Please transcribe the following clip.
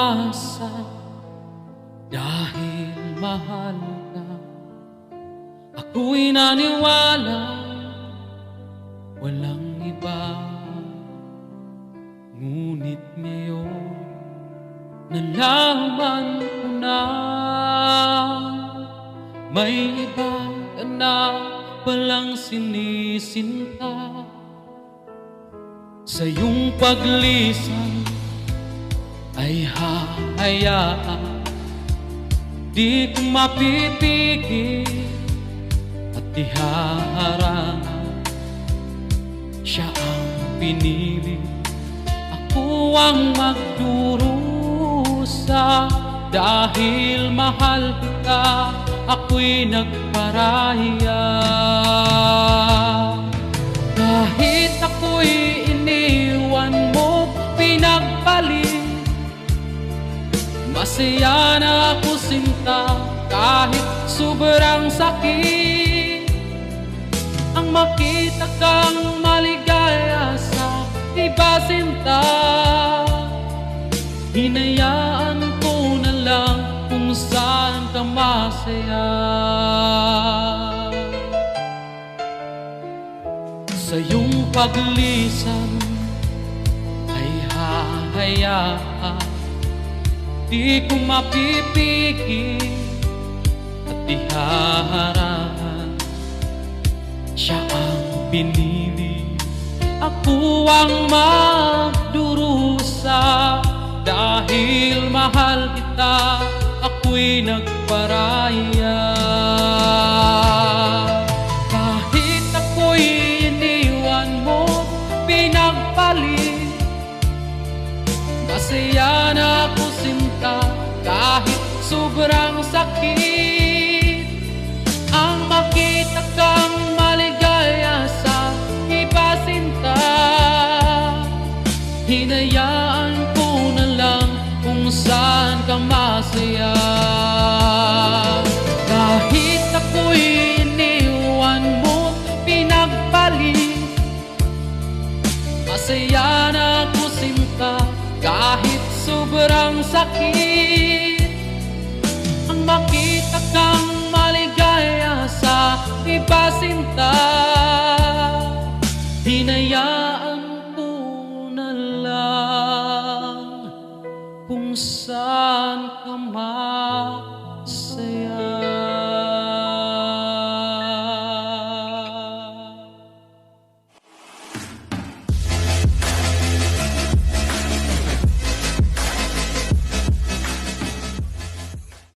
umasa dahil mahal ka. Ako'y naniwala walang iba, ngunit ngayon nalaman ko na may iba ka na palang sinisinta. Sa iyong paglisan ay hahayaan, di ko mapipigil at ihaharangan. Siya ang pinili, ako ang magdurusa. Dahil mahal kita, ako'y nagparaya. Kahit ako'y iniwan mo, pinagpalit, masaya na ako sinta. Kahit sobrang sakit, ang makita kang maligaya sa iba sinta. Hinayaan ko na lang kung saan ka masaya. Sa iyong paglisan ay hahayaan, di ko mapipigil at ihaharangan. Siya ang pinili, ako ang magdurusa. Dahil mahal kita, ako'y nagparaya. Kahit ako'y iniwan mo, pinagpalit, masaya na ako sinta. Kahit sobrang sakit, ang makita kang maligaya sa iba sinta. Hinayaan ko na lang kung saan ka masaya. Kahit ako'y iniwan mo, pinagpalit, masaya na ako sinta. Kahit sobrang sakit, ang makita kang maligaya sa iba sinta. Hinayaan